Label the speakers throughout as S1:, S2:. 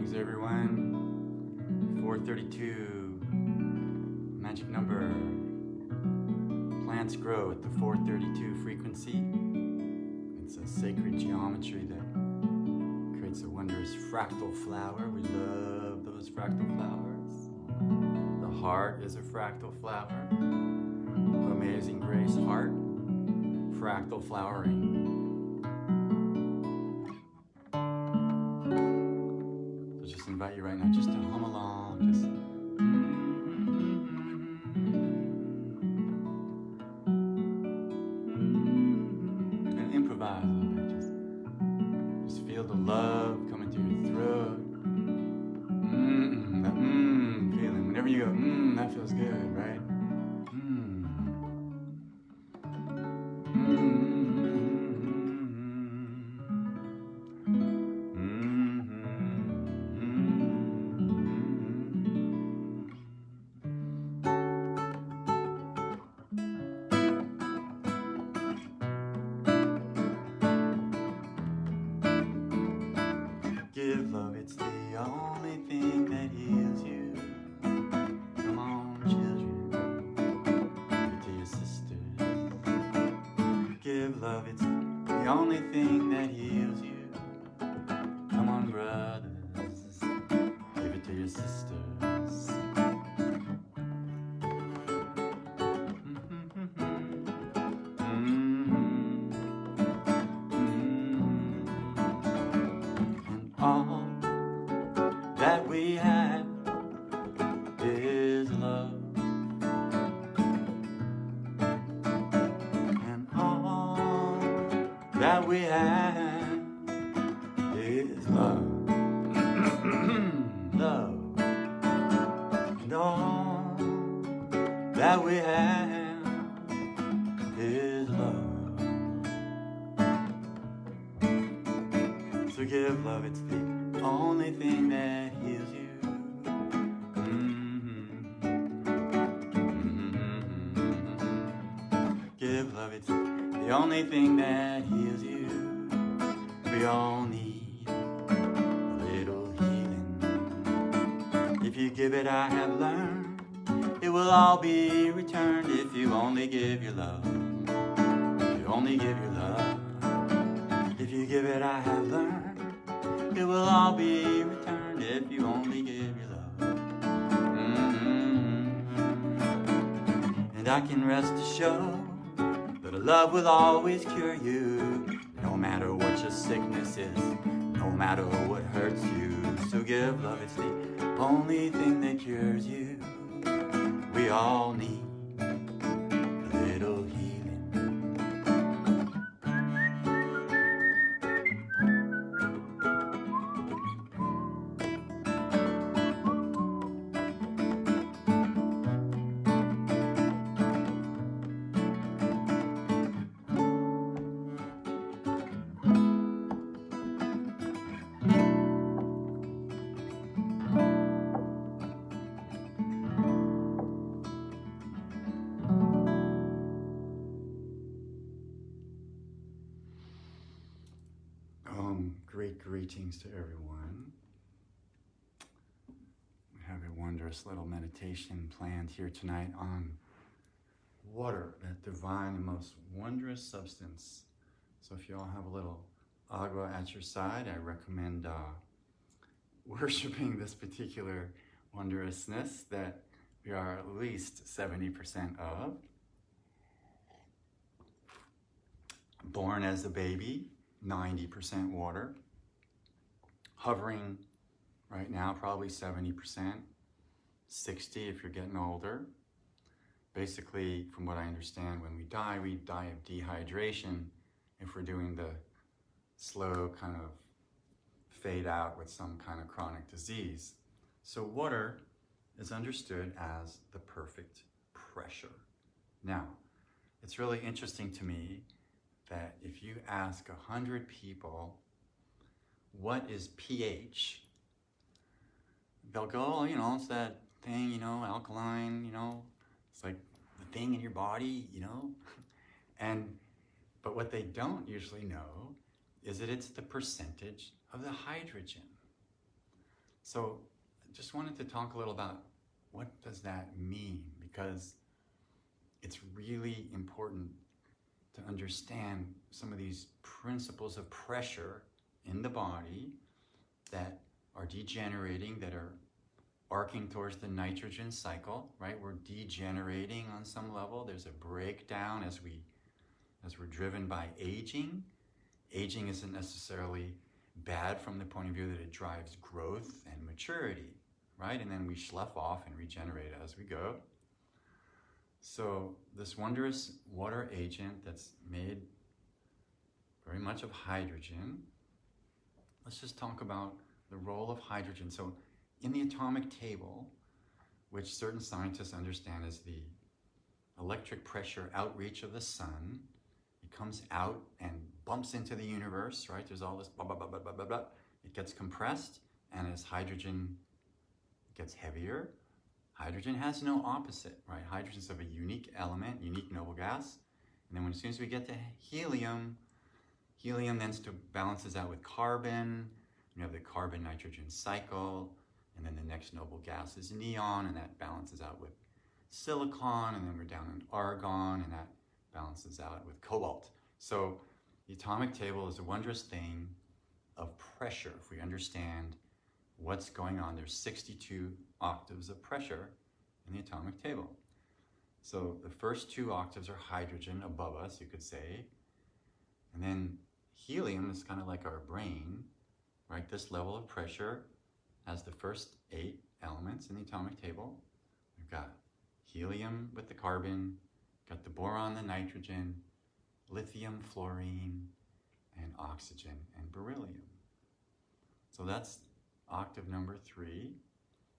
S1: Greetings everyone. 432, magic number. Plants grow at the 432 frequency. It's a sacred geometry that creates a wondrous fractal flower. We love those fractal flowers. The heart is a fractal flower. Amazing Grace heart, fractal flowering. Invite you right now just to hum along, just and improvise a little bit. Just feel the love coming through your throat. That feeling. Whenever you go, that feels good, right? Give love, it's the only thing that heals you. Come on, children, give it to your sisters. Give love, it's the only thing that heals you. Come on, brothers, give it to your sisters. All that we have is love, and all that we have is love. Love, and all that we have is love. So give love, it's the only thing that heals you. Give love, it's the only thing that heals you. We all need a little healing. If you give it, I have learned, it will all be returned if you only give your love. If you only give your love. If you give it, I have learned, it will all be returned if you only give your love. And I can rest assured that a love will always cure you, no matter what your sickness is, no matter what hurts you. So give love, it's the only thing that cures you. We all need a little healing. Great greetings to everyone. We have a wondrous little meditation planned here tonight on water, that divine and most wondrous substance. So if you all have a little agua at your side, I recommend worshiping this particular wondrousness that we are at least 70% of. Born as a baby, 90% water. Hovering right now, probably 70%, 60% if you're getting older. Basically, from what I understand, when we die of dehydration if we're doing the slow kind of fade out with some kind of chronic disease. So water is understood as the perfect pressure. Now, it's really interesting to me that if you ask 100 people, what is pH? They'll go, oh, it's that thing, alkaline, it's like the thing in your body, But what they don't usually know is that it's the percentage of the hydrogen. So I just wanted to talk a little about what does that mean, because it's really important to understand some of these principles of pressure in the body that are degenerating, that are arcing towards the nitrogen cycle, right? We're degenerating on some level. There's a breakdown as we're driven by aging. Aging isn't necessarily bad from the point of view that it drives growth and maturity, right? And then we slough off and regenerate as we go. So this wondrous water agent that's made very much of hydrogen, let's just talk about the role of hydrogen. So in the atomic table, which certain scientists understand as the electric pressure outreach of the sun, it comes out and bumps into the universe, right? There's all this blah, blah, blah, blah, blah, blah, blah. It gets compressed, and as hydrogen gets heavier, hydrogen has no opposite, right? Hydrogen's of a unique element, unique noble gas. And then as soon as we get to helium, helium then balances out with carbon. You have the carbon-nitrogen cycle, and then the next noble gas is neon, and that balances out with silicon, and then we're down in argon, and that balances out with cobalt. So the atomic table is a wondrous thing of pressure. If we understand what's going on, there's 62 octaves of pressure in the atomic table. So the first 2 octaves are hydrogen above us, you could say. And then helium is kind of like our brain, right? This level of pressure has the first 8 elements in the atomic table. We've got helium with the carbon, got the boron, the nitrogen, lithium, fluorine, and oxygen, and beryllium. So that's octave number 3.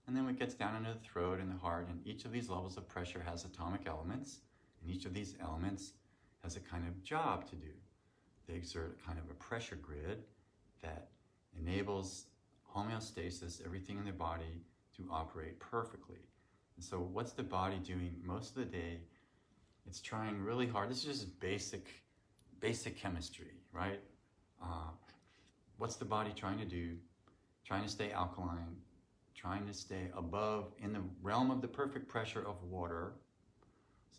S1: And then it gets down into the throat and the heart, and each of these levels of pressure has atomic elements, and each of these elements has a kind of job to do. They exert kind of a pressure grid that enables homeostasis, everything in the body, to operate perfectly. And so what's the body doing most of the day? It's trying really hard. This is just basic chemistry, right? What's the body trying to do? Trying to stay alkaline, trying to stay above, in the realm of the perfect pressure of water.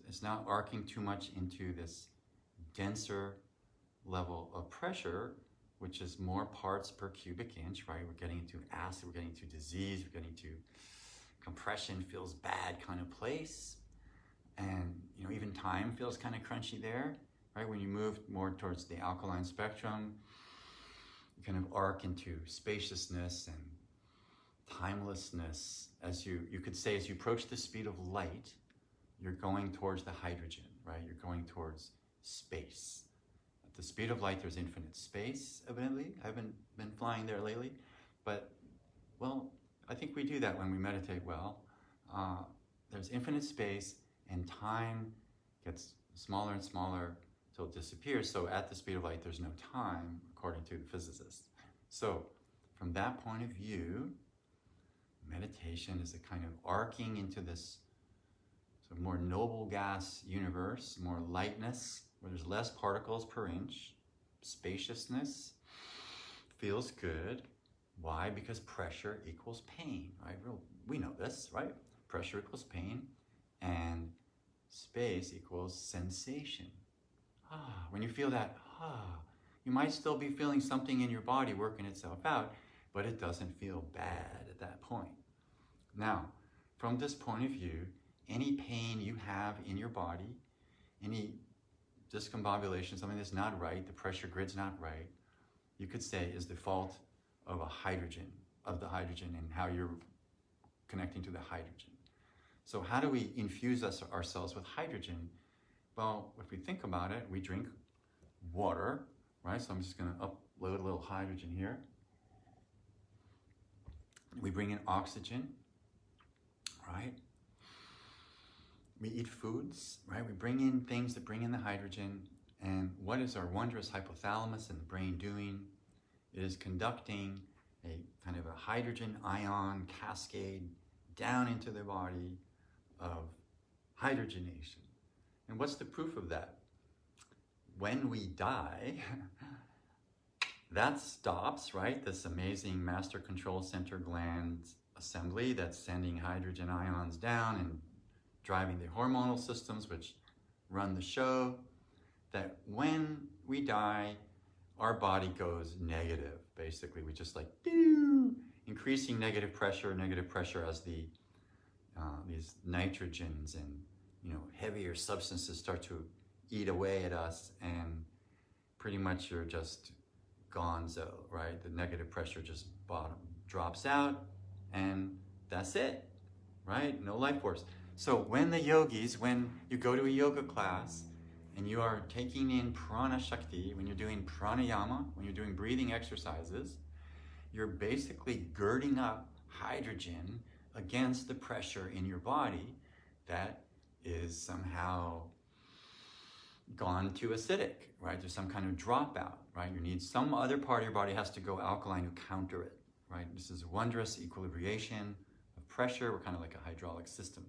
S1: It's not arcing too much into this denser level of pressure, which is more parts per cubic inch, right? We're getting into acid, we're getting into disease, we're getting into compression, feels bad kind of place. And even time feels kind of crunchy there, right? When you move more towards the alkaline spectrum, you kind of arc into spaciousness and timelessness. As you could say, as you approach the speed of light, you're going towards the hydrogen, right? You're going towards space. At the speed of light, there's infinite space, evidently. I haven't been flying there lately, but, well, I think we do that when we meditate well. There's infinite space, and time gets smaller and smaller till it disappears. So at the speed of light, there's no time, according to the physicists. So from that point of view, meditation is a kind of arcing into this sort of more noble gas universe, more lightness, where there's less particles per inch, spaciousness, feels good. Why? Because pressure equals pain, right? We know this, right? Pressure equals pain, and space equals sensation. When you feel that, you might still be feeling something in your body working itself out, but it doesn't feel bad at that point. Now, from this point of view, any pain you have in your body, any discombobulation, something that's not right, the pressure grid's not right, you could say is the fault of the hydrogen and how you're connecting to the hydrogen. So how do we infuse ourselves with hydrogen? Well, if we think about it, we drink water, right? So I'm just going to upload a little hydrogen here. We bring in oxygen, right? We eat foods, right? We bring in things that bring in the hydrogen. And what is our wondrous hypothalamus in the brain doing? It is conducting a kind of a hydrogen ion cascade down into the body of hydrogenation. And what's the proof of that? When we die, that stops, right? This amazing master control center gland assembly that's sending hydrogen ions down and driving the hormonal systems which run the show. That when we die, our body goes negative. Basically, we just like increasing negative pressure as these nitrogens and heavier substances start to eat away at us, and pretty much you're just gonzo, right? The negative pressure just drops out, and that's it, right? No life force. So when you go to a yoga class and you are taking in prana shakti, when you're doing pranayama, when you're doing breathing exercises, you're basically girding up hydrogen against the pressure in your body that is somehow gone to acidic, right? There's some kind of dropout, right? You need some other part of your body has to go alkaline to counter it, right? This is wondrous equilibration of pressure. We're kind of like a hydraulic system.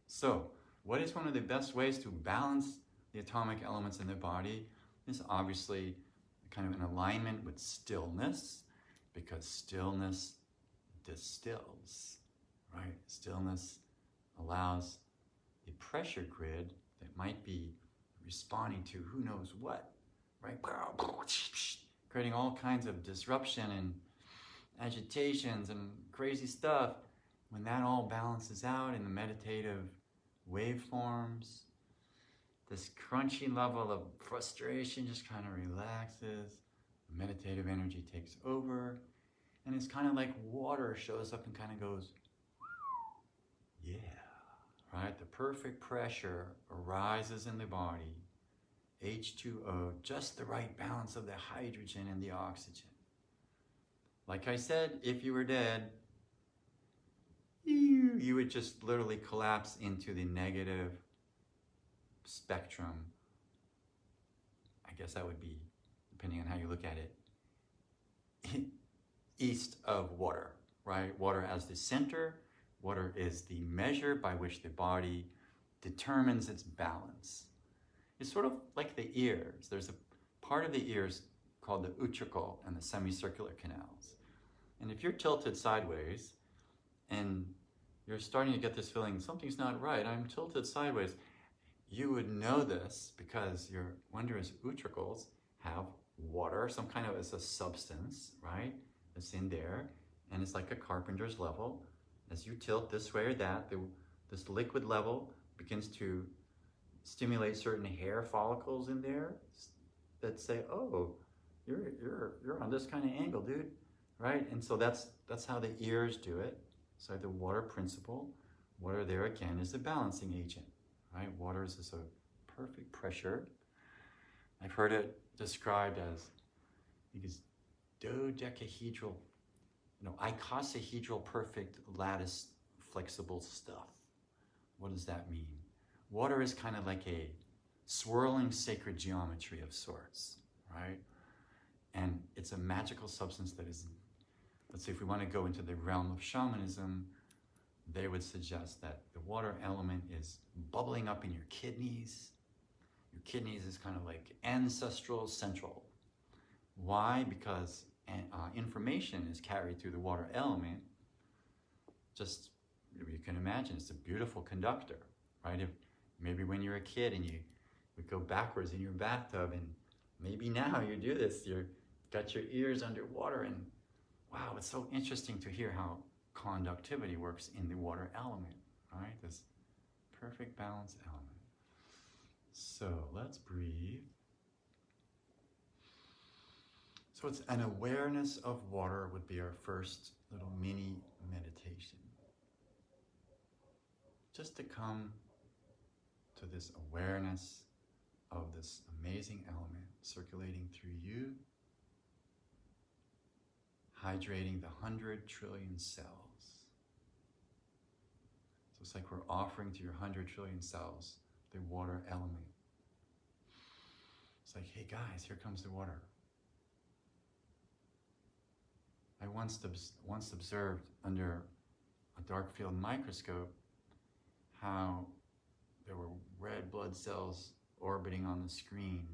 S1: So what is one of the best ways to balance the atomic elements in the body? Is obviously kind of an alignment with stillness, because stillness distills, right? Stillness allows the pressure grid that might be responding to who knows what, right? Creating all kinds of disruption and agitations and crazy stuff. When that all balances out in the meditative waveforms, this crunchy level of frustration just kind of relaxes. The meditative energy takes over, and it's kind of like water shows up and kind of goes, yeah, right? The perfect pressure arises in the body. H2O, just the right balance of the hydrogen and the oxygen. Like I said, if you were dead, you would just literally collapse into the negative spectrum. I guess that would be, depending on how you look at it, east of water, right? Water as the center. Water is the measure by which the body determines its balance. It's sort of like the ears. There's a part of the ears called the utricle and the semicircular canals. And if you're tilted sideways and you're starting to get this feeling, something's not right, I'm tilted sideways, you would know this because your wondrous utricles have water, some kind of as a substance, right? That's in there, and it's like a carpenter's level. As you tilt this way or that, this liquid level begins to stimulate certain hair follicles in there that say, oh, you're on this kind of angle, dude, right? And so that's how the ears do it. So the water principle. Water there again is a balancing agent, right? Water is just a perfect pressure. I've heard it described as, I think it's dodecahedral, icosahedral perfect lattice flexible stuff. What does that mean? Water is kind of like a swirling sacred geometry of sorts, right? And it's a magical substance that is, let's say if we want to go into the realm of shamanism, they would suggest that the water element is bubbling up in your kidneys. Your kidneys is kind of like ancestral central. Why? Because information is carried through the water element. Just, you can imagine, it's a beautiful conductor, right? If maybe when you're a kid and you would go backwards in your bathtub, and maybe now you do this, you've got your ears underwater, and wow, it's so interesting to hear how conductivity works in the water element, right? This perfect balance element. So let's breathe. So it's an awareness of water would be our first little mini meditation. Just to come to this awareness of this amazing element circulating through you, hydrating the 100 trillion cells. So it's like we're offering to your 100 trillion cells the water element. It's like, hey guys, here comes the water. I once observed under a dark field microscope how there were red blood cells orbiting on the screen,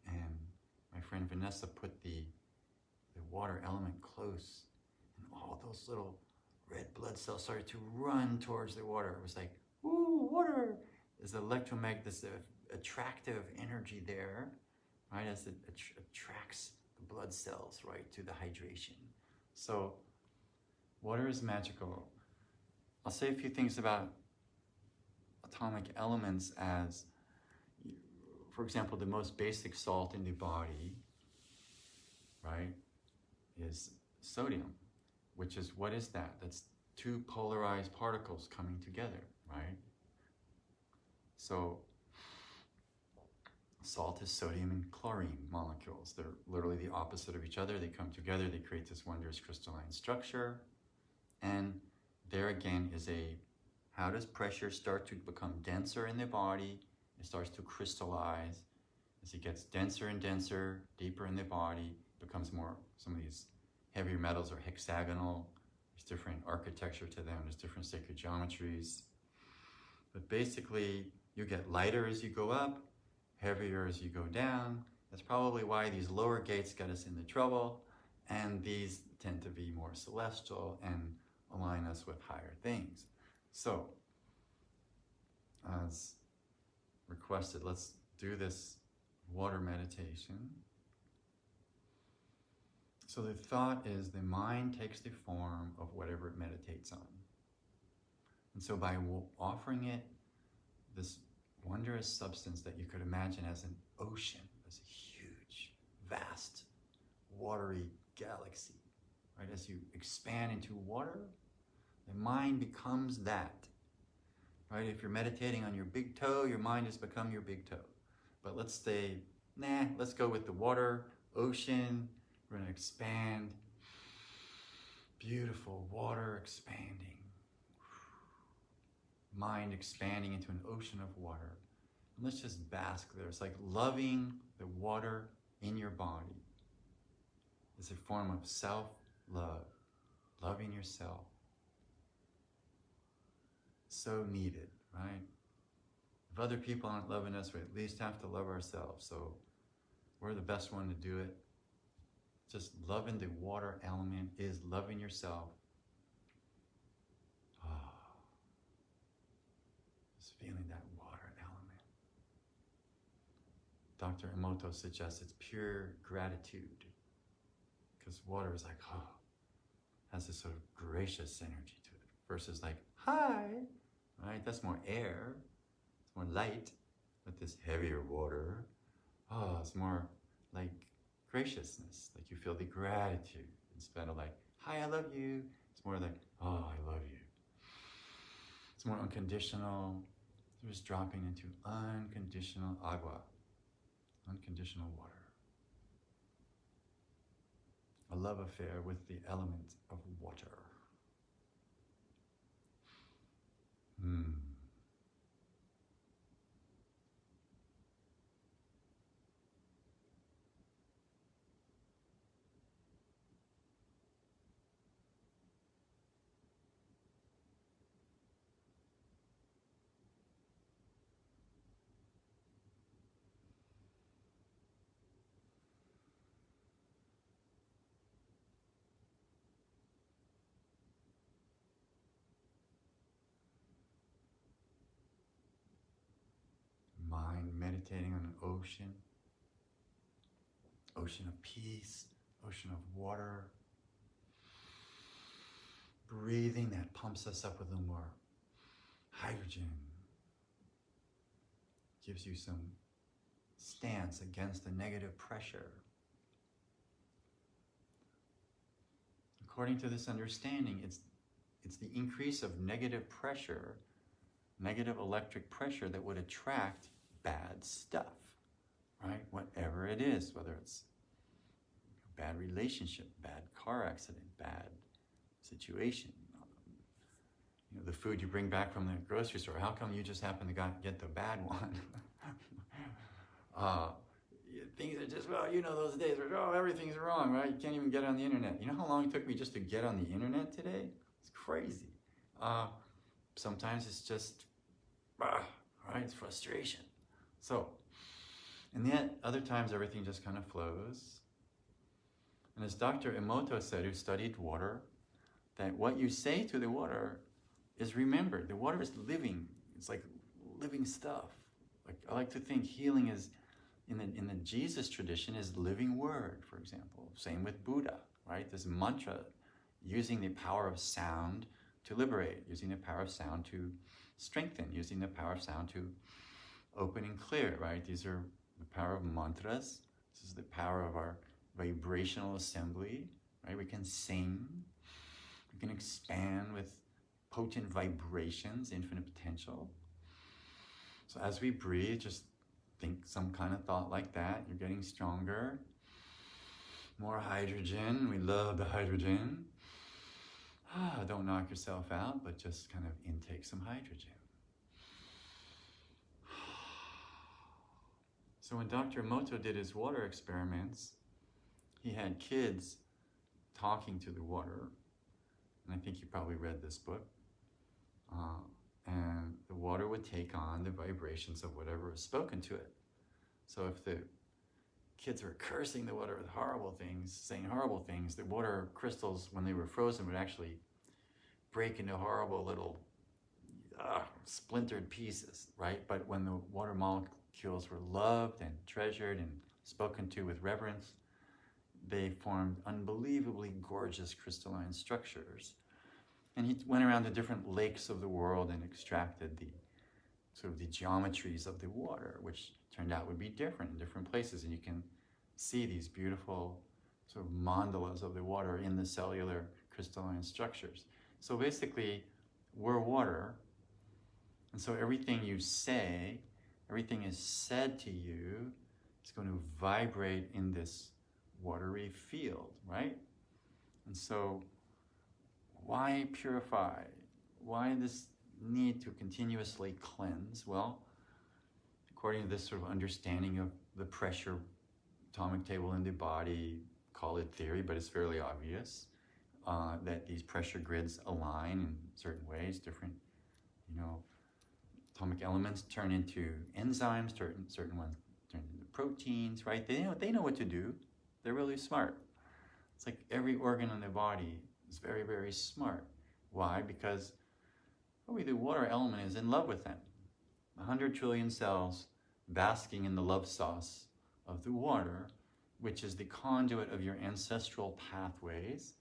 S1: and my friend Vanessa put the the water element close, and all those little red blood cells started to run towards the water. It was like, ooh, water! There's electromagnetic, this attractive energy there, right, as it attracts the blood cells, right, to the hydration. So water is magical. I'll say a few things about atomic elements as, for example, the most basic salt in the body, right, is sodium, which is, what is that? That's two polarized particles coming together, right? So salt is sodium and chlorine molecules. They're literally the opposite of each other. They come together, they create this wondrous crystalline structure. And there again is how does pressure start to become denser in the body? It starts to crystallize. As it gets denser and denser, deeper in the body, it becomes more, some of these heavier metals are hexagonal. There's different architecture to them. There's different sacred geometries. But basically, you get lighter as you go up, heavier as you go down. That's probably why these lower gates get us into trouble, and these tend to be more celestial and align us with higher things. So, as requested, let's do this water meditation. So the thought is the mind takes the form of whatever it meditates on. And so by offering it this wondrous substance that you could imagine as an ocean, as a huge, vast, watery galaxy, right? As you expand into water, the mind becomes that, right? If you're meditating on your big toe, your mind has become your big toe. But let's say, let's go with the water, ocean. We're going to expand. Beautiful water expanding. Mind expanding into an ocean of water. And let's just bask there. It's like loving the water in your body. It's a form of self-love, loving yourself. So needed, right? If other people aren't loving us, we at least have to love ourselves. So we're the best one to do it. Just loving the water element is loving yourself. Just feeling that water element. Dr. Emoto suggests it's pure gratitude. Because water is like, has this sort of gracious energy to it. Versus like, hi, right? That's more air. It's more light. But this heavier water, it's more like graciousness. Like you feel the gratitude. Instead of like, hi, I love you. It's more like, oh, I love you. It's more unconditional. It's just dropping into unconditional agua. Unconditional water. A love affair with the element of water. Mind meditating on an ocean. Ocean of peace, ocean of water. Breathing that pumps us up with a little more hydrogen. Gives you some stance against the negative pressure. According to this understanding, it's the increase of negative pressure, negative electric pressure that would attract bad stuff, right? Whatever it is, whether it's a bad relationship, bad car accident, bad situation, the food you bring back from the grocery store. How come you just happen to get the bad one? Things are just, those days where, everything's wrong, right? You can't even get on the internet. You know how long it took me just to get on the internet today? It's crazy. Sometimes it's just, right? It's frustration. So, and yet other times everything just kind of flows. And as Dr. Emoto said, who studied water, that what you say to the water is remembered. The water is living. It's like living stuff. Like I like to think healing is, in the Jesus tradition, is living word, for example. Same with Buddha, right? This mantra, using the power of sound to liberate, using the power of sound to strengthen, using the power of sound to open and clear, right? These are the power of mantras. This is the power of our vibrational assembly, right? We can sing, we can expand with potent vibrations, infinite potential. So as we breathe, just think some kind of thought like that. You're getting stronger. More hydrogen. We love the hydrogen. Don't knock yourself out, but just kind of intake some hydrogen. So when Dr. Emoto did his water experiments, he had kids talking to the water, and I think you probably read this book, and the water would take on the vibrations of whatever was spoken to it. So if the kids were cursing the water with horrible things, saying horrible things, the water crystals, when they were frozen, would actually break into horrible little splintered pieces, right? But when the water molecules were loved and treasured and spoken to with reverence, they formed unbelievably gorgeous crystalline structures. And he went around the different lakes of the world and extracted the sort of the geometries of the water, which turned out would be different in different places. And you can see these beautiful sort of mandalas of the water in the cellular crystalline structures. So basically, we're water. And so everything you say, everything is said to you, is going to vibrate in this watery field, right? And so why purify? Why this need to continuously cleanse? Well, according to this sort of understanding of the pressure atomic table in the body, call it theory, but it's fairly obvious that these pressure grids align in certain ways. Different, atomic elements turn into enzymes, certain ones turn into proteins, right? They know what to do. They're really smart. It's like every organ in the body is very, very smart. Why? Because probably the water element is in love with them. 100 trillion cells basking in the love sauce of the water, which is the conduit of your ancestral pathways.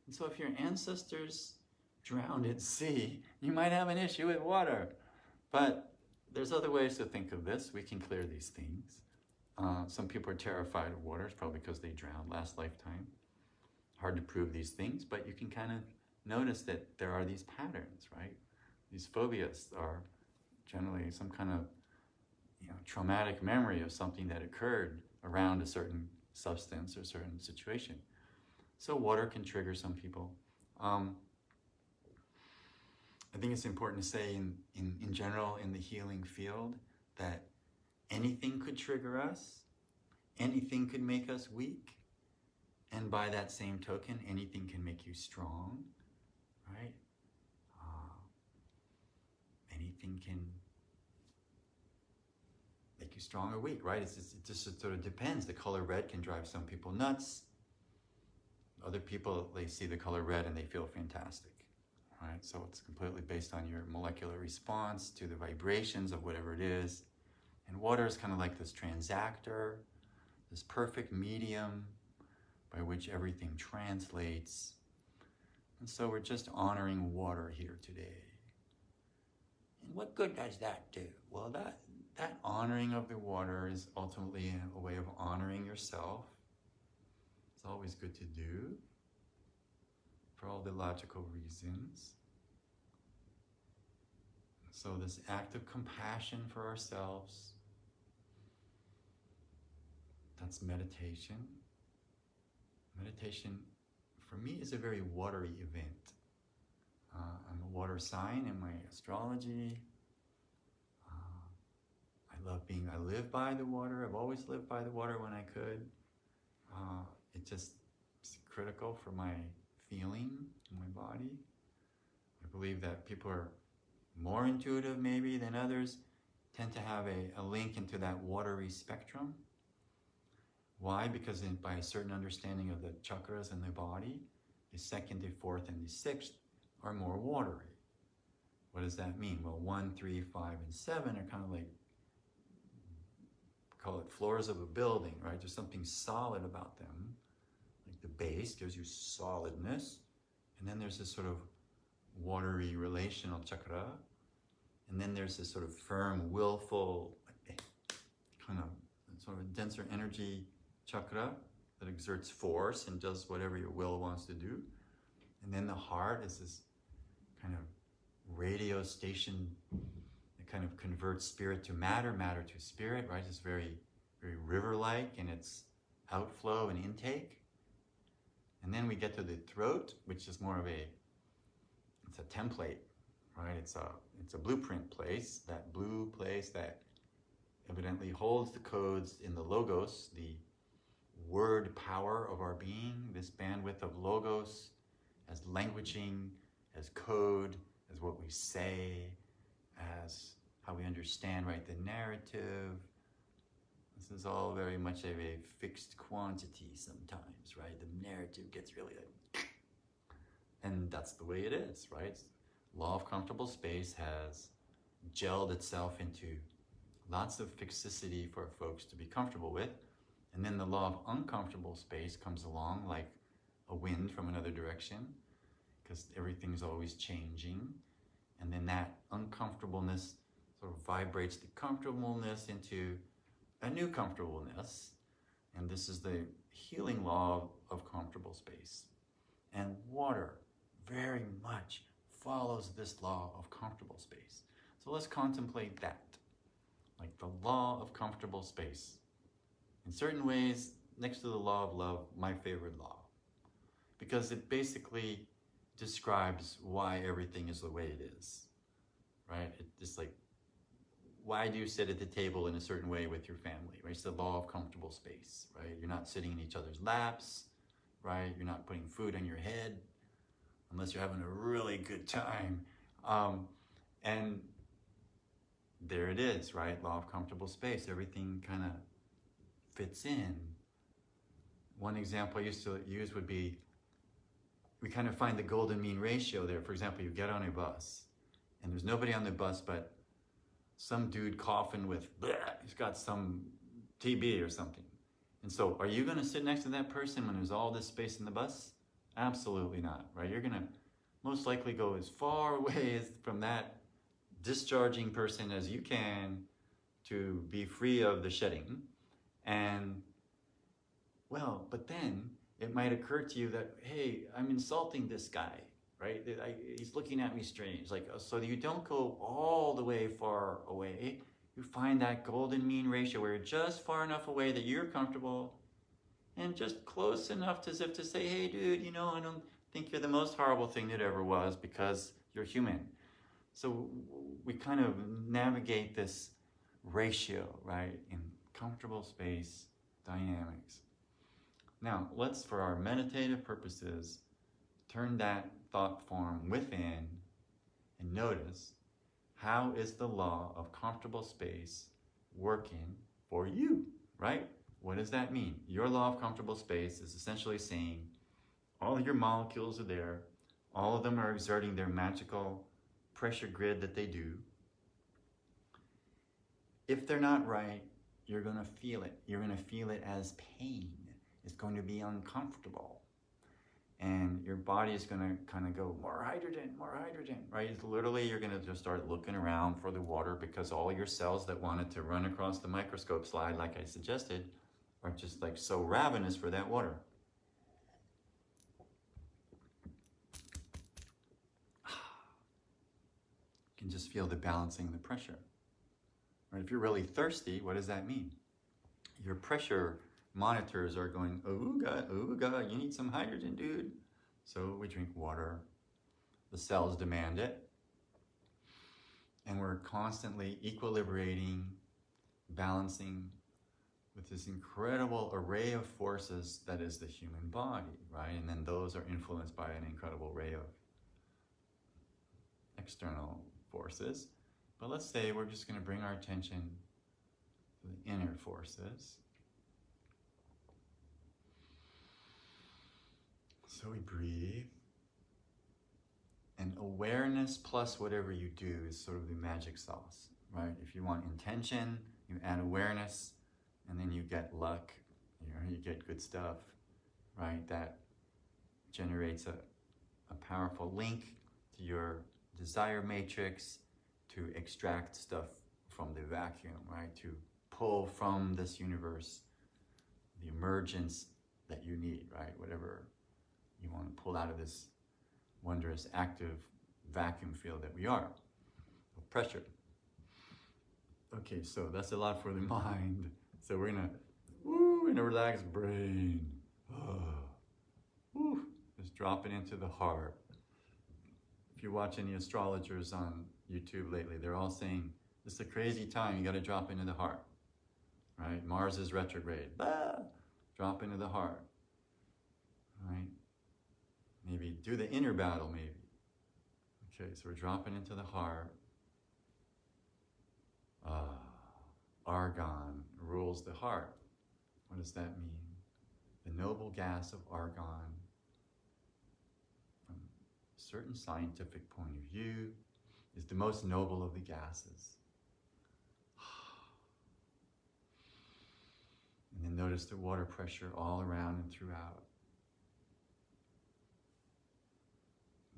S1: And so if your ancestors drowned at sea, you might have an issue with water. But there's other ways to think of this. We can clear these things. Some people are terrified of water. It's probably because they drowned last lifetime. Hard to prove these things, but you can kind of notice that there are these patterns, right? These phobias are generally some kind of traumatic memory of something that occurred around a certain substance or certain situation. So water can trigger some people. I think it's important to say in general in the healing field that anything could trigger us, anything could make us weak, and by that same token, anything can make you strong, right? Anything can make you strong or weak, right? It just sort of depends. The color red can drive some people nuts. Other people, they see the color red and they feel fantastic, right? So it's completely based on your molecular response to the vibrations of whatever it is. And water is kind of like this transactor, this perfect medium by which everything translates. And so we're just honoring water here today. And what good does that do? Well, that honoring of the water is ultimately a way of honoring yourself. It's always good to do for all the logical reasons. So this act of compassion for ourselves, that's meditation. Meditation, for me, is a very watery event. I'm a water sign in my astrology. I live by the water. I've always lived by the water when I could. It's critical for my feeling in my body. I believe that people are more intuitive maybe than others, tend to have a link into that watery spectrum, Why? Because by a certain understanding of the chakras in the body, the second, the fourth, and the sixth are more watery. What does that mean? Well, 1, 3, 5, and 7 are kind of like, call it floors of a building, right? There's something solid about them. Like the base gives you solidness. And then there's this sort of watery relational chakra. And then there's this sort of firm, willful, kind of sort of denser energy chakra that exerts force and does whatever your will wants to do. And then the heart is this kind of radio station that kind of converts spirit to matter, matter to spirit, right? It's very, very river-like in its outflow and intake. And then we get to the throat, which is more of it's a template, right? It's a blueprint place, that blue place that evidently holds the codes in the logos, the word power of our being, this bandwidth of logos as languaging, as code, as what we say, as how we understand, right, the narrative. This is all very much of a fixed quantity sometimes, right? The narrative gets really like, and that's the way it is, right? Law of comfortable space has gelled itself into lots of fixicity for folks to be comfortable with. And then the law of uncomfortable space comes along like a wind from another direction, because everything's always changing. And then that uncomfortableness sort of vibrates the comfortableness into a new comfortableness. And this is the healing law of comfortable space. And water very much follows this law of comfortable space. So let's contemplate that, like the law of comfortable space. In certain ways, next to the law of love, my favorite law, because it basically describes why everything is the way it is, right? It's like, why do you sit at the table in a certain way with your family, right? It's the law of comfortable space, right? You're not sitting in each other's laps, right? You're not putting food on your head unless you're having a really good time. And there it is, right? Law of comfortable space. Everything kind of fits in. One example I used to use would be, we kind of find the golden mean ratio there. For example, you get on a bus and there's nobody on the bus but some dude coughing with, bleh, he's got some TB or something. And so are you gonna sit next to that person when there's all this space in the bus? Absolutely not, right? You're gonna most likely go as far away from that discharging person as you can to be free of the shedding. And well, but then it might occur to you that, hey, I'm insulting this guy, right? He's looking at me strange. Like, so you don't go all the way far away. You find that golden mean ratio where you're just far enough away that you're comfortable and just close enough as if to say, hey, dude, you know, I don't think you're the most horrible thing that ever was because you're human. So we kind of navigate this ratio, right, in comfortable space dynamics. Now, let's, for our meditative purposes, turn that thought form within and notice, how is the law of comfortable space working for you, right? What does that mean? Your law of comfortable space is essentially saying all of your molecules are there, all of them are exerting their magical pressure grid that they do. If they're not right, you're going to feel it. You're going to feel it as pain. It's going to be uncomfortable. And your body is going to kind of go, more hydrogen, right? It's literally, you're going to just start looking around for the water because all your cells that wanted to run across the microscope slide, like I suggested, are just like so ravenous for that water. You can just feel the balancing the pressure. Right? If you're really thirsty, what does that mean? Your pressure monitors are going, oh God, you need some hydrogen, dude. So we drink water. The cells demand it. And we're constantly equilibrating, balancing with this incredible array of forces that is the human body, right? And then those are influenced by an incredible array of external forces. But let's say we're just going to bring our attention to the inner forces. So we breathe. And awareness plus whatever you do is sort of the magic sauce, right? If you want intention, you add awareness, and then you get luck, you get good stuff, right? That generates a powerful link to your desire matrix to extract stuff from the vacuum, right? To pull from this universe the emergence that you need, right? Whatever you want to pull out of this wondrous active vacuum field that we are, of pressure. Okay, so that's a lot for the mind. So we're in a relaxed brain. Just drop it into the heart. If you watch any astrologers on YouTube lately, they're all saying, it's a crazy time, you gotta drop into the heart, right? Mars is retrograde, drop into the heart, right? Maybe do the inner battle, maybe. Okay, so we're dropping into the heart. Argon rules the heart. What does that mean? The noble gas of argon, from a certain scientific point of view, is the most noble of the gases. And then notice the water pressure all around and throughout.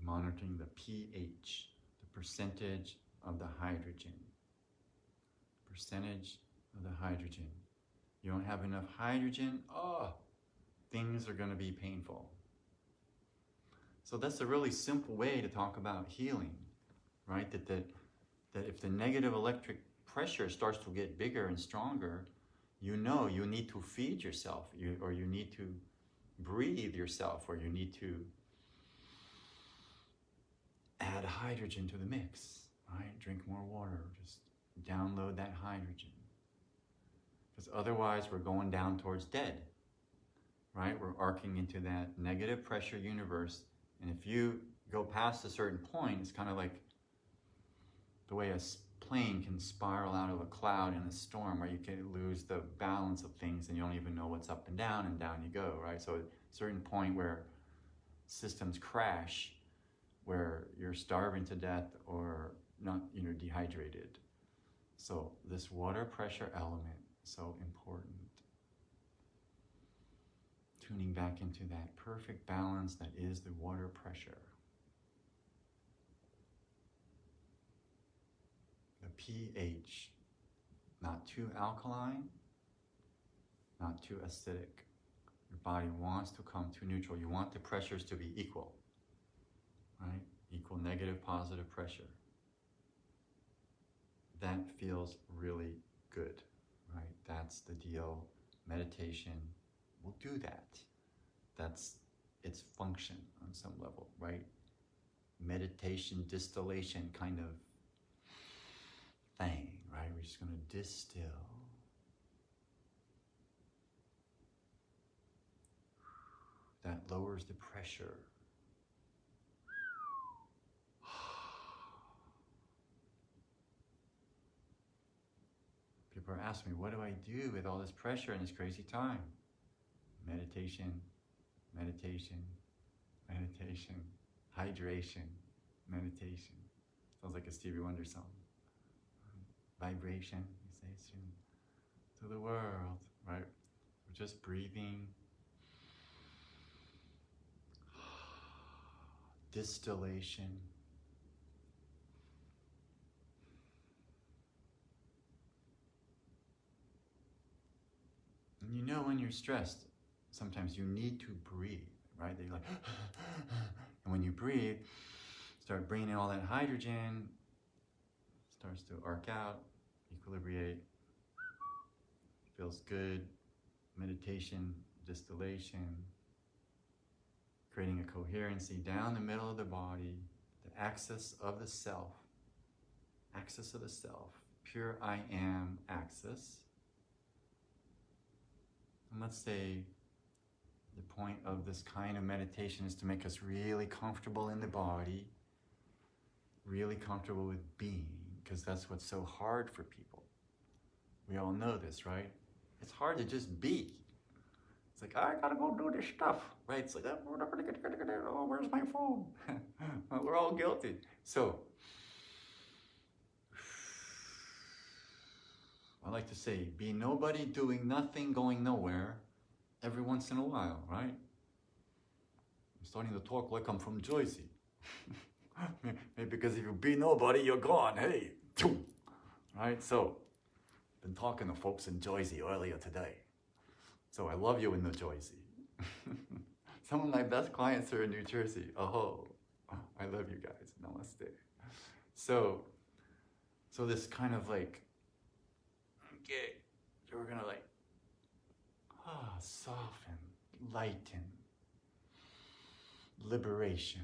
S1: Monitoring the pH, the percentage of the hydrogen. Percentage of the hydrogen. You don't have enough hydrogen, things are going to be painful. So that's a really simple way to talk about healing, right? That if the negative electric pressure starts to get bigger and stronger, you know you need to feed yourself, or you need to breathe yourself, or you need to add hydrogen to the mix, right? Drink more water, just download that hydrogen. Because otherwise we're going down towards dead, right? We're arcing into that negative pressure universe. And if you go past a certain point, it's kind of like the way a plane can spiral out of a cloud in a storm, where you can lose the balance of things and you don't even know what's up and down you go, right? So at a certain point where systems crash, where you're starving to death or not, dehydrated. So this water pressure element, so important. Tuning back into that perfect balance that is the water pressure. The pH, not too alkaline, not too acidic. Your body wants to come to neutral. You want the pressures to be equal, right? Equal negative, positive pressure. That feels really good, right? That's the deal. Meditation will do that. That's its function on some level, right? Meditation, distillation kind of thing, right? We're just going to distill. That lowers the pressure. People are asking me, what do I do with all this pressure in this crazy time? Meditation, meditation, meditation, hydration, meditation. Sounds like a Stevie Wonder song. Vibration, you say soon, to the world, right? We're just breathing. Distillation. And you know when you're stressed, sometimes you need to breathe, right? You're like, and when you breathe, start bringing in all that hydrogen, starts to arc out, equilibrate, feels good. Meditation, distillation, creating a coherency down the middle of the body, the axis of the self, pure I am axis. And let's say the point of this kind of meditation is to make us really comfortable in the body, really comfortable with being, because that's what's so hard for people. We all know this, right? It's hard to just be. It's like, I gotta go do this stuff, right? It's like, oh, where's my phone? We're all guilty. So, I like to say, be nobody doing nothing, going nowhere every once in a while, right? I'm starting to talk like I'm from Jersey. Maybe because if you be nobody, you're gone. Hey, right? So, been talking to folks in Jersey earlier today. So I love you in New Jersey. Some of my best clients are in New Jersey. Oh, I love you guys. Namaste. So this kind of like, okay, so we're gonna like, soften, lighten, liberation,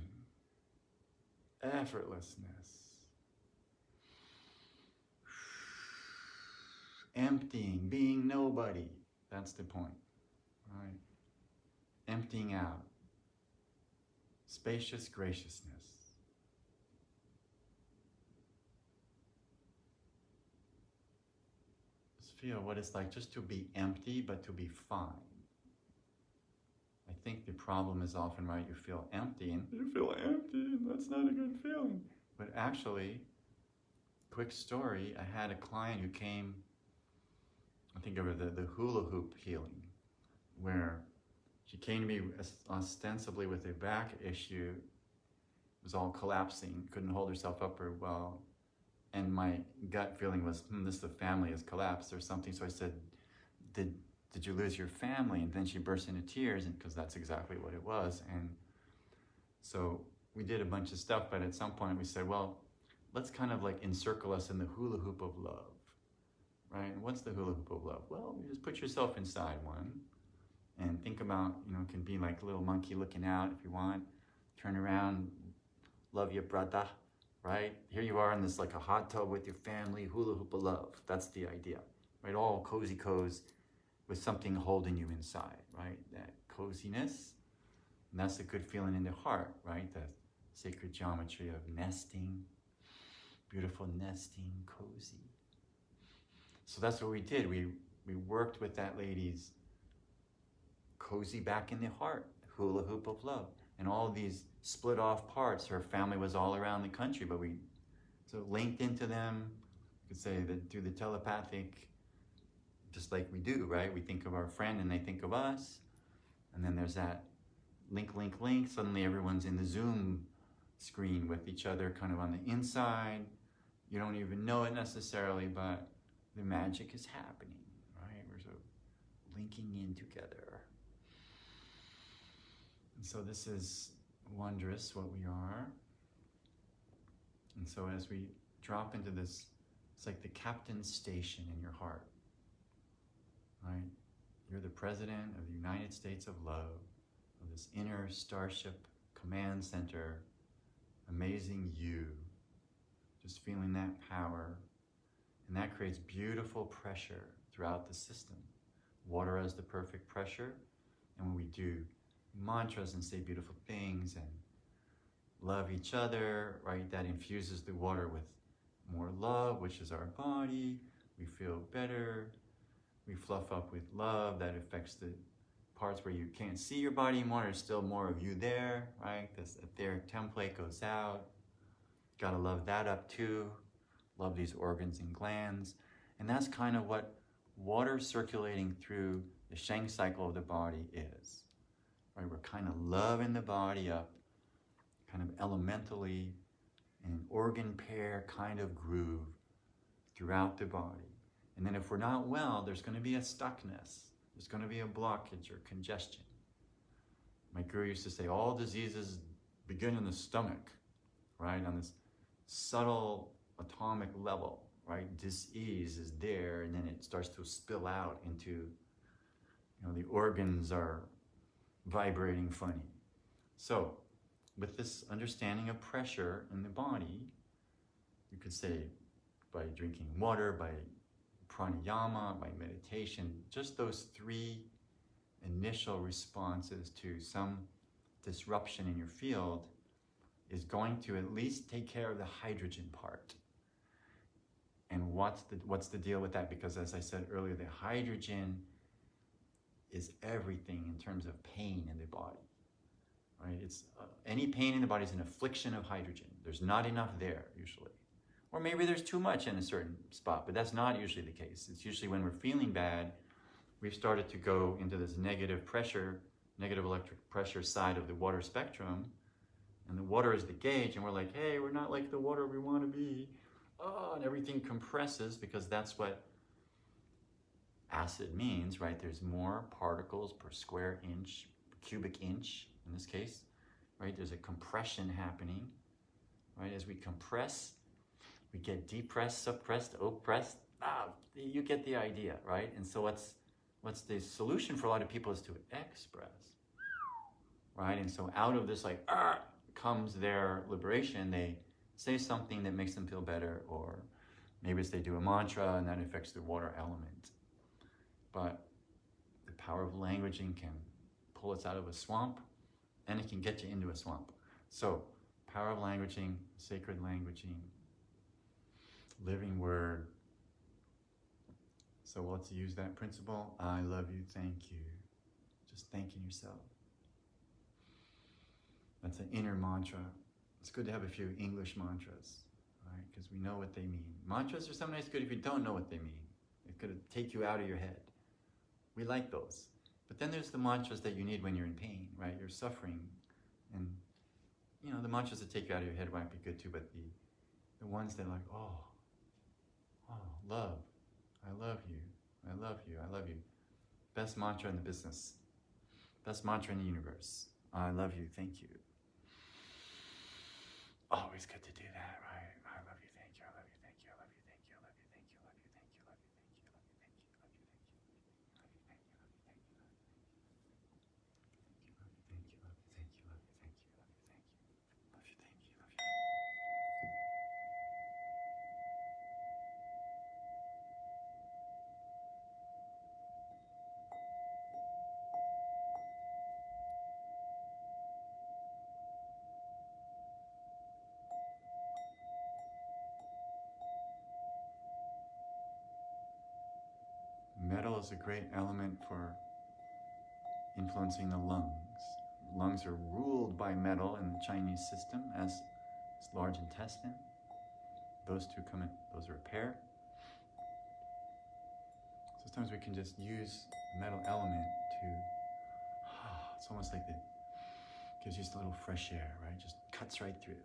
S1: effortlessness, emptying, being nobody. That's the point, right? Emptying out, spacious graciousness. Just feel what it's like just to be empty, but to be fine. I think the problem is often, right, you feel empty, and that's not a good feeling. But actually, quick story, I had a client who came, I think of the hula hoop healing, where she came to me ostensibly with a back issue. It was all collapsing, couldn't hold herself up very well. And my gut feeling was, the family has collapsed or something. So I said, did you lose your family? And then she burst into tears, and because that's exactly what it was. And so we did a bunch of stuff, but at some point we said, well, let's kind of like encircle us in the hula hoop of love, right? And what's the hula hoop of love? Well, you just put yourself inside one and think about, it can be like a little monkey looking out if you want. Turn around, love your brother, right? Here you are in this like a hot tub with your family, hula hoop of love. That's the idea, right? All cozy cozy with something holding you inside, right? That coziness, and that's a good feeling in the heart, right? The sacred geometry of nesting, beautiful nesting, cozy. So that's what we did. We worked with that lady's cozy back in the heart, hula hoop of love. And all of these split off parts, her family was all around the country, but we so linked into them. You could say that through the telepathic, just like we do, right? We think of our friend and they think of us. And then there's that link. Suddenly everyone's in the Zoom screen with each other kind of on the inside. You don't even know it necessarily, but the magic is happening, right? We're sort of linking in together. And so this is wondrous what we are. And so as we drop into this, it's like the captain's station in your heart, right? You're the president of the United States of Love, of this inner starship command center, amazing you, just feeling that power. And that creates beautiful pressure throughout the system. Water as the perfect pressure. And when we do mantras and say beautiful things and love each other, right, that infuses the water with more love, which is our body. We feel better. We fluff up with love. That affects the parts where you can't see your body anymore. There's still more of you there, right? This etheric template goes out. Gotta love that up too. Love these organs and glands. And that's kind of what water circulating through the Sheng cycle of the body is. Right? We're kind of loving the body up, kind of elementally, in an organ pair kind of groove throughout the body. And then if we're not well, there's going to be a stuckness. There's going to be a blockage or congestion. My guru used to say, all diseases begin in the stomach, right? On this subtle atomic level, right? Dis-ease is there, and then it starts to spill out into, the organs are vibrating funny. So, with this understanding of pressure in the body, you could say by drinking water, by pranayama, by meditation, just those three initial responses to some disruption in your field is going to at least take care of the hydrogen part. And what's the deal with that? Because as I said earlier, the hydrogen is everything in terms of pain in the body, right? It's any pain in the body is an affliction of hydrogen. There's not enough there usually. Or maybe there's too much in a certain spot, but that's not usually the case. It's usually when we're feeling bad, we've started to go into this negative pressure, negative electric pressure side of the water spectrum, and the water is the gauge, and we're like, hey, we're not like the water we want to be. Oh, and everything compresses because that's what acid means, right? There's more particles per square inch, cubic inch in this case, right? There's a compression happening, right? As we compress, we get depressed, suppressed, oppressed. You get the idea, right? And so what's the solution for a lot of people is to express, right? And so out of this comes their liberation. They say something that makes them feel better, or maybe it's they do a mantra and that affects the water element. But the power of languaging can pull us out of a swamp, and it can get you into a swamp. So power of languaging, sacred languaging, living word. So let's use that principle. I love you, thank you. Just thanking yourself. That's an inner mantra. It's good to have a few English mantras, right? Because we know what they mean. Mantras are sometimes good if you don't know what they mean. It could take you out of your head. We like those. But then there's the mantras that you need when you're in pain, right? You're suffering. And, the mantras that take you out of your head might be good too, but the ones that are like, oh, love. I love you. I love you. I love you. Best mantra in the business. Best mantra in the universe. I love you. Thank you. Always good to do that, right? I love you. Thank you. I love you. Thank you. I love you. Thank you. I love you. Thank you. I love you. Thank you. I love you. Thank you. I love you. Thank you. I love you. Thank you. Metal is a great element for influencing the lungs. Lungs are ruled by metal in the Chinese system as large intestine. Those two come in, those are a pair. Sometimes we can just use metal element to, it's almost like gives you just a little fresh air, right? Just cuts right through.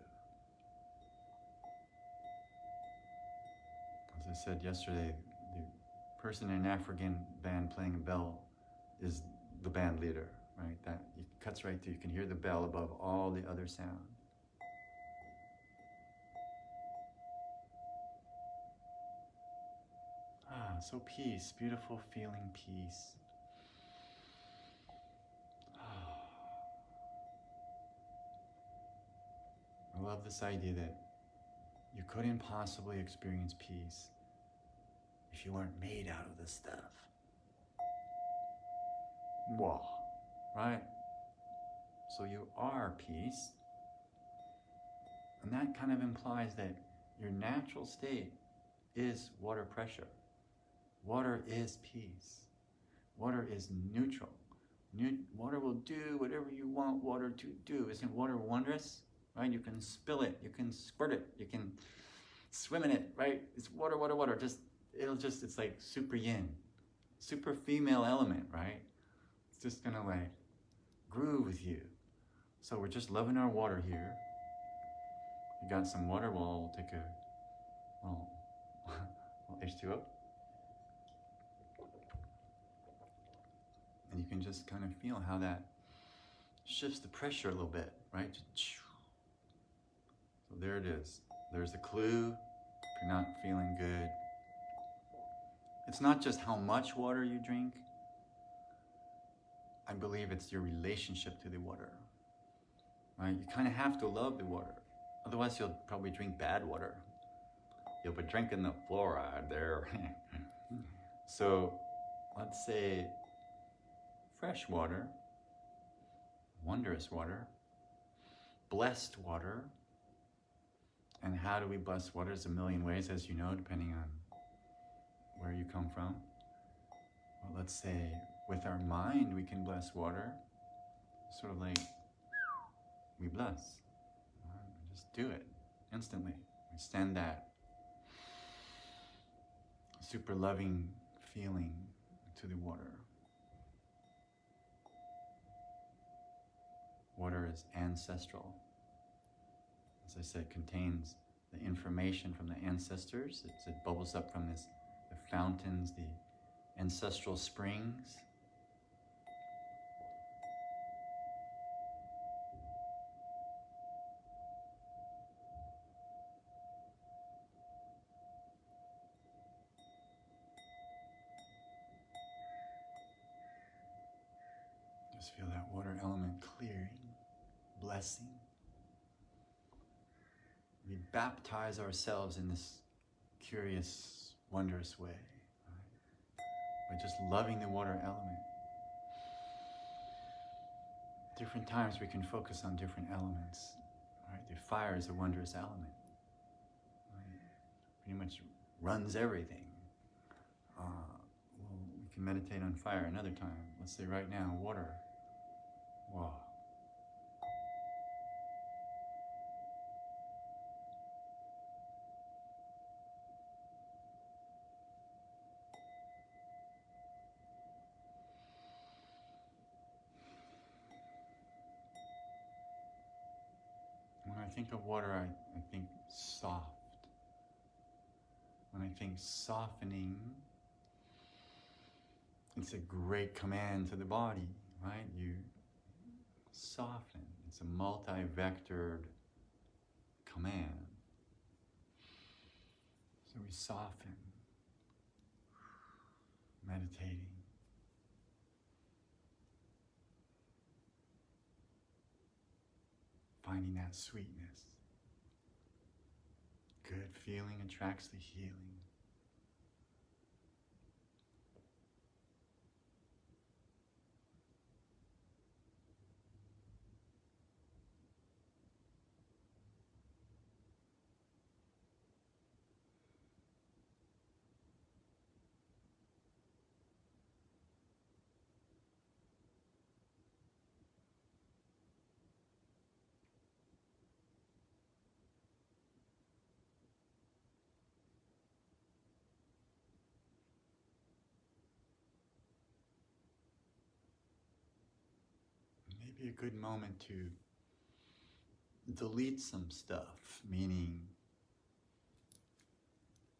S1: As I said yesterday, the person in an African band playing a bell is the band leader, right? That it cuts right through. You can hear the bell above all the other sound. So peace, beautiful feeling peace. I love this idea that you couldn't possibly experience peace if you weren't made out of this stuff. Whoa, right? So you are peace. And that kind of implies that your natural state is water pressure. Water is peace. Water is neutral. Water will do whatever you want water to do. Isn't water wondrous? Right? You can spill it, you can squirt it, you can swim in it, right? It's water, water, water. It's like super yin, super female element, right? It's just gonna like groove with you. So we're just loving our water here. You got some water, we'll take a little H2O. And you can just kind of feel how that shifts the pressure a little bit, right? So there it is. There's the clue if you're not feeling good. It's not just how much water you drink. I believe it's your relationship to the water, right? You kind of have to love the water. Otherwise, you'll probably drink bad water. You'll be drinking the fluoride there. So let's say fresh water, wondrous water, blessed water. And how do we bless water? There's a million ways, as you know, depending on where you come from. Well, let's say With our mind, we can bless water, sort of like we bless. Just do it instantly. We send that super loving feeling to the water. Water is ancestral. As I said, contains the information from the ancestors. It bubbles up from the fountains, the ancestral springs. Just feel that water element clearing, blessing. We baptize ourselves in this curious, wondrous way, right? By just loving the water element. Different times we can focus on different elements. Right? The fire is a wondrous element. Right? Pretty much runs everything. Well, we can meditate on fire another time. Let's say right now, water. Wow. When I think of water, I think soft. When I think softening, it's a great command to the body, right? You soften. It's a multi-vectored command. So we soften, meditating. Finding that sweetness. Good feeling attracts the healing. Maybe a good moment to delete some stuff, meaning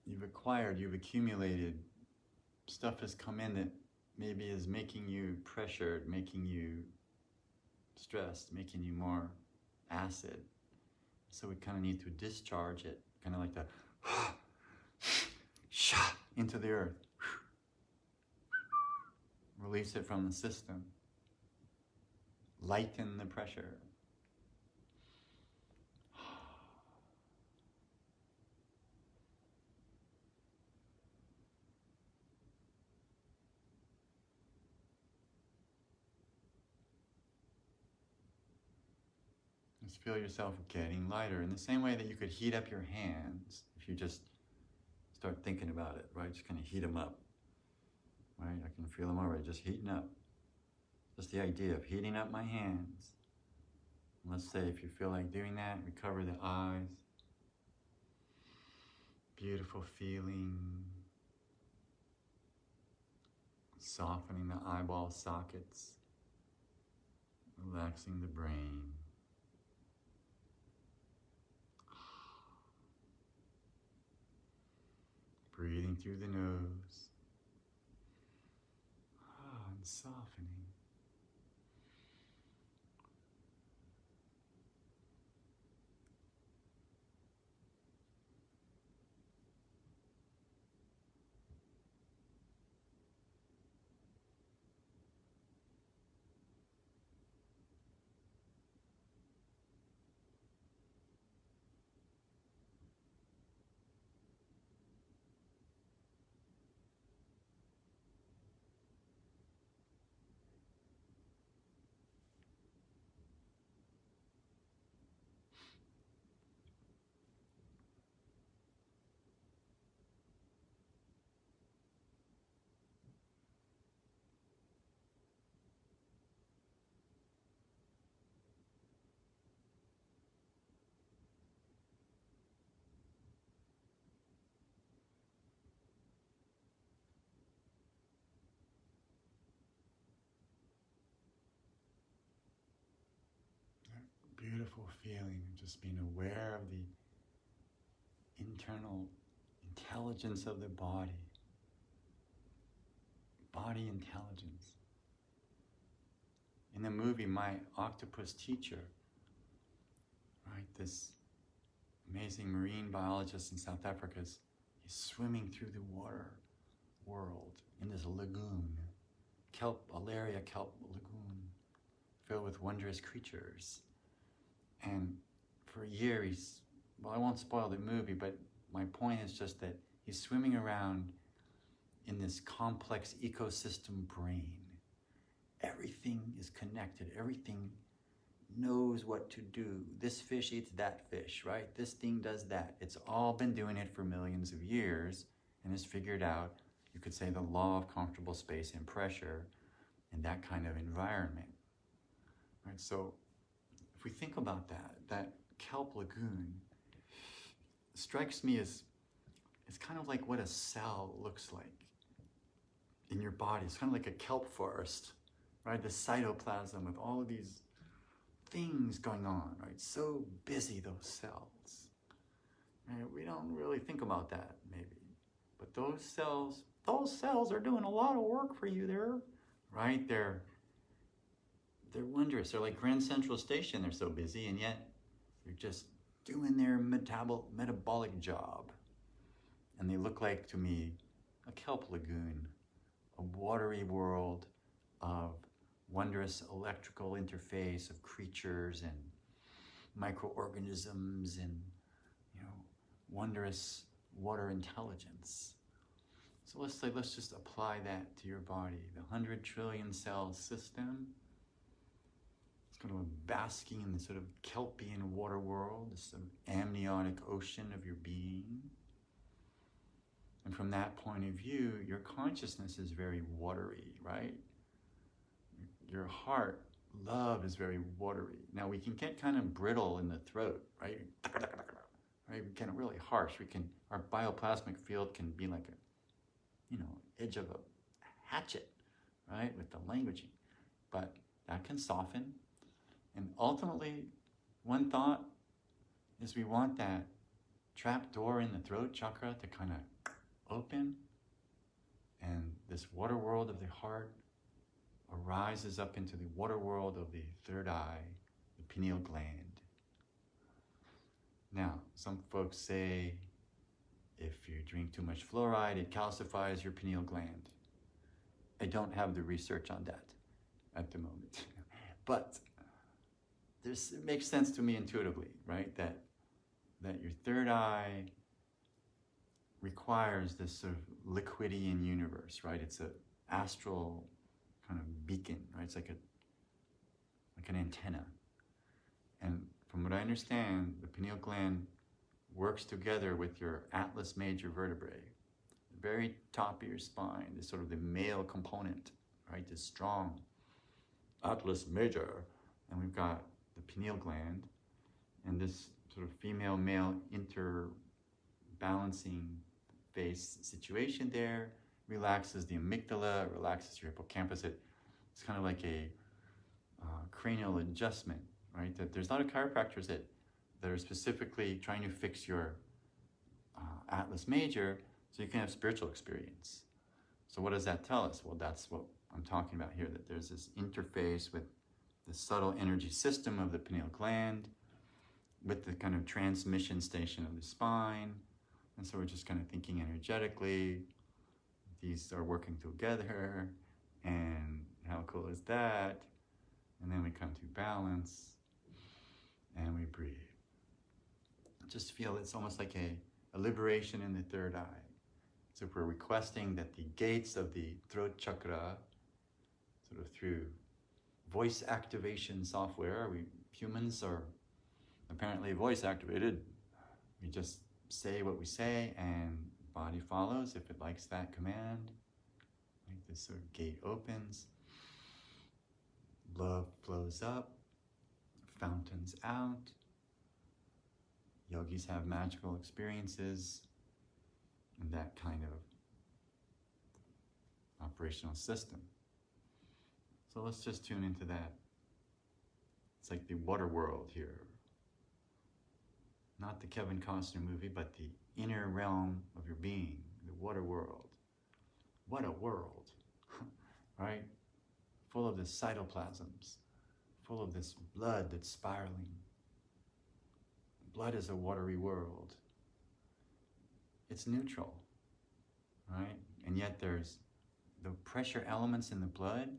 S1: you've accumulated, stuff has come in that maybe is making you pressured, making you stressed, making you more acid. So we kind of need to discharge it, kind of like the into the earth. Release it from the system. Lighten the pressure. Just feel yourself getting lighter in the same way that you could heat up your hands if you just start thinking about it, right? Just kind of heat them up, right? I can feel them already, just heating up. Just the idea of heating up my hands. And let's say if you feel like doing that, recover the eyes. Beautiful feeling. Softening the eyeball sockets. Relaxing the brain. Breathing through the nose. And softening. beautiful feeling of just being aware of the internal intelligence of the body. Body intelligence. In the movie, My Octopus Teacher, right, this amazing marine biologist in South Africa, he's swimming through the water world in this lagoon, Alaria kelp lagoon, filled with wondrous creatures. And for a year, well, I won't spoil the movie, but my point is just that he's swimming around in this complex ecosystem brain. Everything is connected. Everything knows what to do. This fish eats that fish, right? This thing does that. It's all been doing it for millions of years and has figured out, you could say, the law of comfortable space and pressure in that kind of environment. Right? So if we think about that kelp lagoon strikes me as, it's kind of like what a cell looks like in your body. It's kind of like a kelp forest, right? The cytoplasm with all of these things going on, right? So busy, those cells. Right? We don't really think about that, maybe. But those cells are doing a lot of work for you there, right? They're wondrous. They're like Grand Central Station. They're so busy, and yet they're just doing their metabolic job. And they look like, to me, a kelp lagoon, a watery world of wondrous electrical interface of creatures and microorganisms and, wondrous water intelligence. So let's just apply that to your body. The 100 trillion cell system. It's kind of basking in the sort of kelpian water world, this sort of amniotic ocean of your being. And from that point of view, your consciousness is very watery, right? Your heart, love is very watery. Now we can get kind of brittle in the throat, right? Right? We get really harsh. Our bioplasmic field can be like edge of a hatchet, right? With the languaging. But that can soften. And ultimately, one thought is we want that trap door in the throat chakra to kind of open, and this water world of the heart arises up into the water world of the third eye, the pineal gland. Now, some folks say if you drink too much fluoride, it calcifies your pineal gland. I don't have the research on that at the moment. But it makes sense to me intuitively, right? That your third eye requires this sort of liquidian universe, right? It's an astral kind of beacon, right? It's like an antenna. And from what I understand, the pineal gland works together with your atlas major vertebrae, the very top of your spine, is sort of the male component, right? This strong atlas major, and we've got the pineal gland, and this sort of female-male interbalancing face situation there relaxes the amygdala, relaxes your hippocampus. It's kind of like a cranial adjustment, right? That there's a lot of chiropractors that are specifically trying to fix your atlas major so you can have spiritual experience. So what does that tell us? Well, that's what I'm talking about here, that there's this interface with the subtle energy system of the pineal gland with the kind of transmission station of the spine. And so we're just kind of thinking energetically, these are working together, and how cool is that? And then we come to balance, and we breathe. Just feel it's almost like a liberation in the third eye. So if we're requesting that the gates of the throat chakra, sort of through voice activation software, humans are apparently voice activated. We just say what we say, and body follows if it likes that command. Like this sort of gate opens, love flows up, fountains out. Yogis have magical experiences in that kind of operational system. So let's just tune into that. It's like the water world here, Not the Kevin Costner movie, but the inner realm of your being, the water world. What a world, right? Full of the cytoplasms, full of this blood that's spiraling. Blood is a watery world. It's neutral, right? And yet there's the pressure elements in the blood,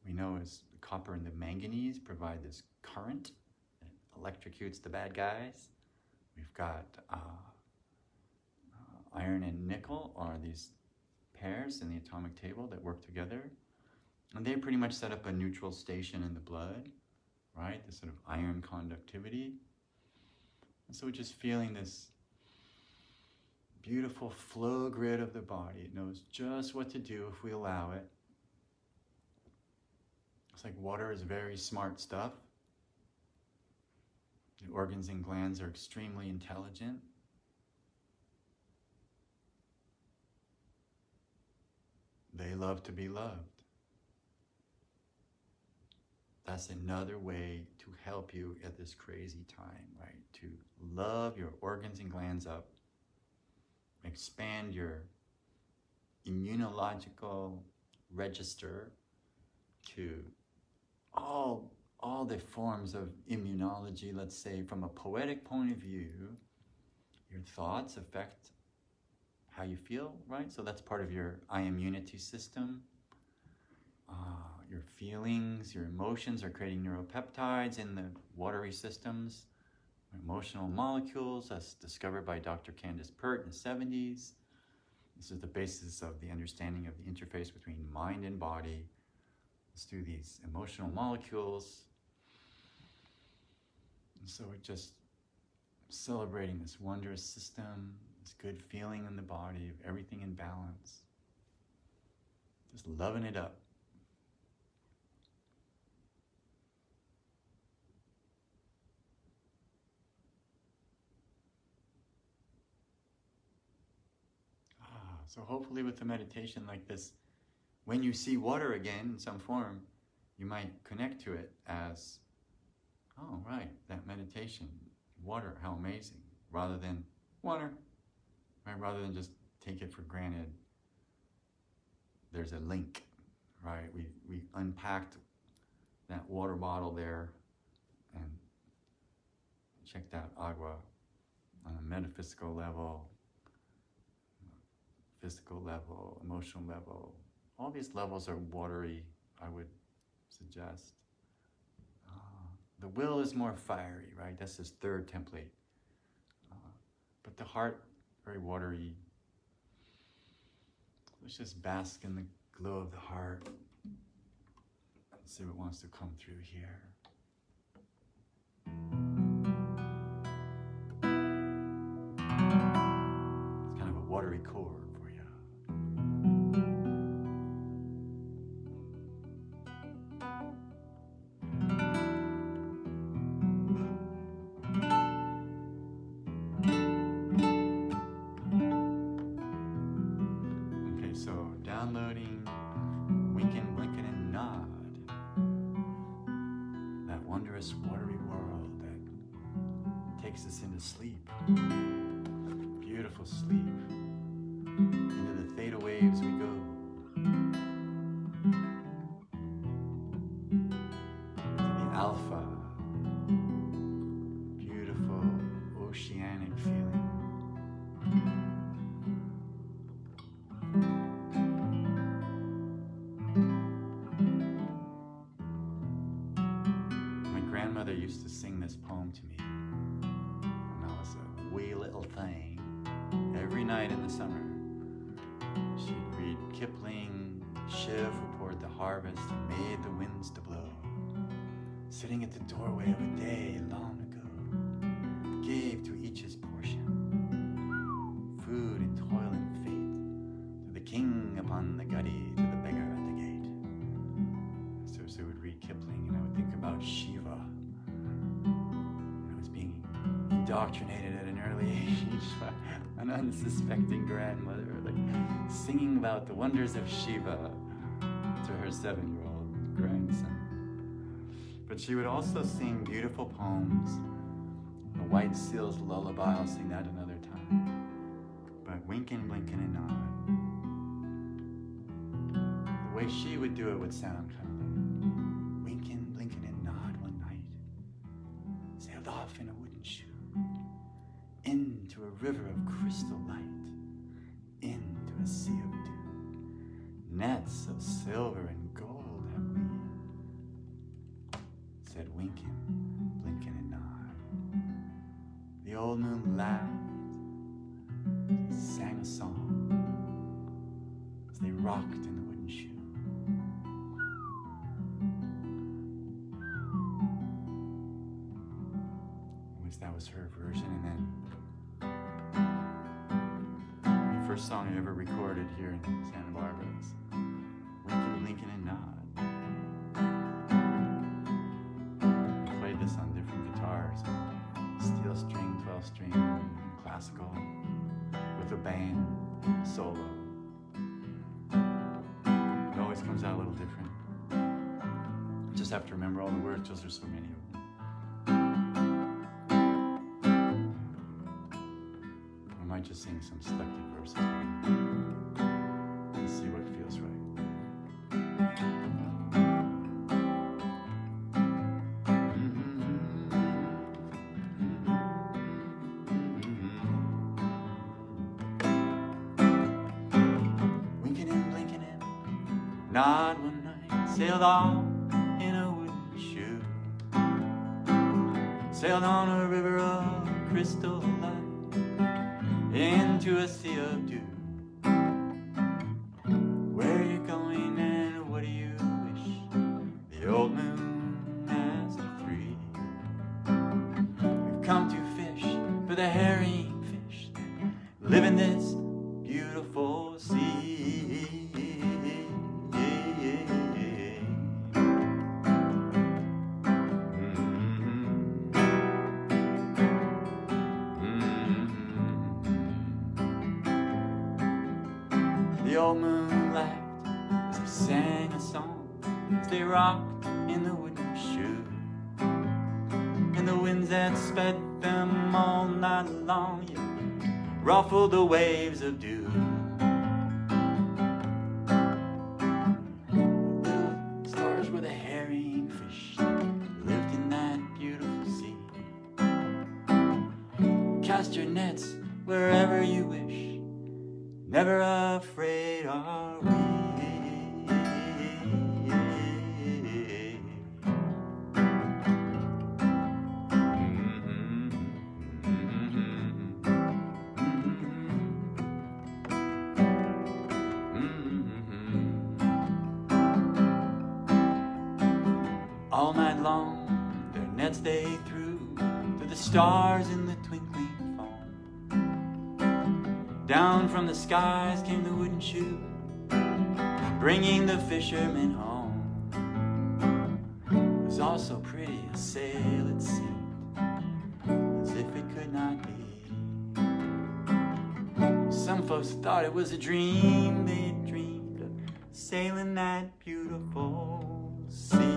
S1: we know is the copper and the manganese provide this current that electrocutes the bad guys. We've got iron and nickel are these pairs in the atomic table that work together. And they pretty much set up a neutral station in the blood, right? This sort of iron conductivity. And so we're just feeling this beautiful flow grid of the body. It knows just what to do if we allow it. It's like water is very smart stuff. The organs and glands are extremely intelligent. They love to be loved. That's another way to help you at this crazy time, right? To love your organs and glands up, expand your immunological register to all the forms of immunology. Let's say from a poetic point of view, your thoughts affect how you feel, right? So that's part of your immunity system. Your feelings, your emotions are creating neuropeptides in the watery systems, emotional molecules, as discovered by Dr. Candace Pert in the 70s. This is the basis of the understanding of the interface between mind and body. Let's do these emotional molecules. And so we're just celebrating this wondrous system, this good feeling in the body of everything in balance. Just loving it up. So hopefully with a meditation like this, when you see water again in some form, you might connect to it as, oh, right, that meditation, water, how amazing, rather than water, right? Rather than just take it for granted. There's a link, right? We unpacked that water bottle there and checked out agua on a metaphysical level, physical level, emotional level. All these levels are watery, I would suggest. The will is more fiery, right? That's his third template. But the heart, very watery. Let's just bask in the glow of the heart and see what wants to come through here. It's kind of a watery chord. Downloading, winking, blinking, and nod. That wondrous watery world that takes us into sleep. Beautiful sleep. Into the theta waves we go. To the alpha. Beautiful oceanic feeling. Grandmother used to sing this poem to me when I was a wee little thing. Every night in the summer, she'd read Kipling, Shiv who poured the harvest and made the winds to blow. Sitting at the doorway of a day long ago, gave to each his portion, food and toil and fate, to the king upon the gutty, to the beggar at the gate. So I would read Kipling and I would think about Shiva. Indoctrinated at an early age by an unsuspecting grandmother, like singing about the wonders of Shiva to her 7-year-old grandson. But she would also sing beautiful poems, the White Seal's Lullaby, I'll sing that another time. But winking, blinking, and nodding. The way she would do it would sound kind of like winking, blinking, and nod one night. Sailed off in a wooden shoe into a river of crystal light, into a sea of dew. Nets of silver and gold have we, said winking, blinking, and nod. The old moon laughed, sang a song as they rocked in the wooden shoe. That was her version, and then the first song I ever recorded here in Santa Barbara was Winking, Blinking, and Nod. I played this on different guitars, steel string, 12 string, classical, with a band, solo. It always comes out a little different. Just have to remember all the words because there's so many of them. I might just sing some selected verses and see what feels right. Winking and blinking and nod one night, sailed off in a wooden shoe, sailed on a river of crystal light, into a sea of dew. Where are you going and what do you wish? The old moon asked the three. We've come to fish for the herring fish that live in this beautiful sea. The old moon laughed as they sang a song, as they rocked in the wooden shoe, and the winds that sped them all night long, yeah, ruffled the waves of dew. Little stars were the herring fish that lived in that beautiful sea. Cast your nets wherever you wish, never afraid are we. All night long their nets they threw to the stars in the twinkling foam. Down from the skies came the wooden shoe, bringing the fishermen home. It was all so pretty a sail it seemed, as if it could not be. Some folks thought it was a dream they dreamed of sailing that beautiful sea.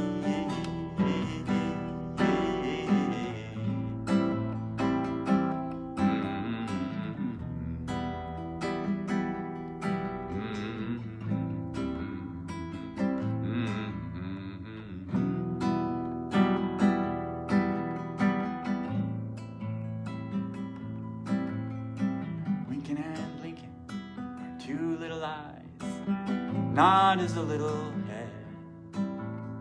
S1: Winking and blinking are two little eyes, nod is a little head,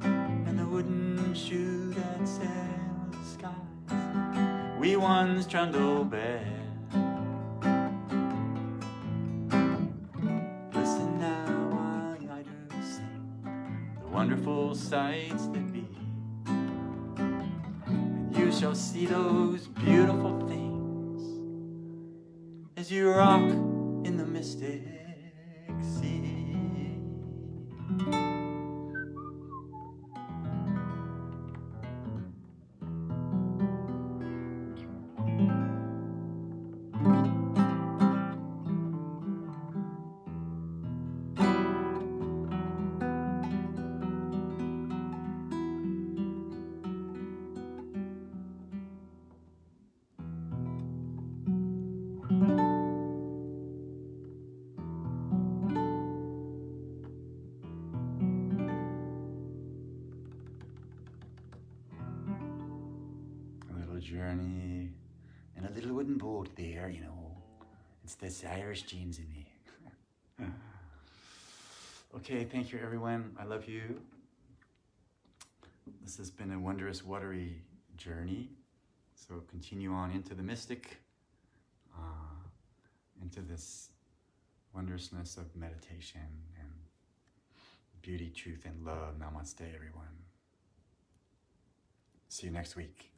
S1: and the wooden shoe that sails the skies, wee ones trundle bed. Listen now while I do sing the wonderful sights that be, and you shall see those beautiful things as you rock in the mystic sea. journey in a little wooden boat there, you know. It's this Irish genes in me. Okay, thank you everyone. I love you. This has been a wondrous, watery journey. So continue on into the mystic, into this wondrousness of meditation and beauty, truth, and love. Namaste, everyone. See you next week.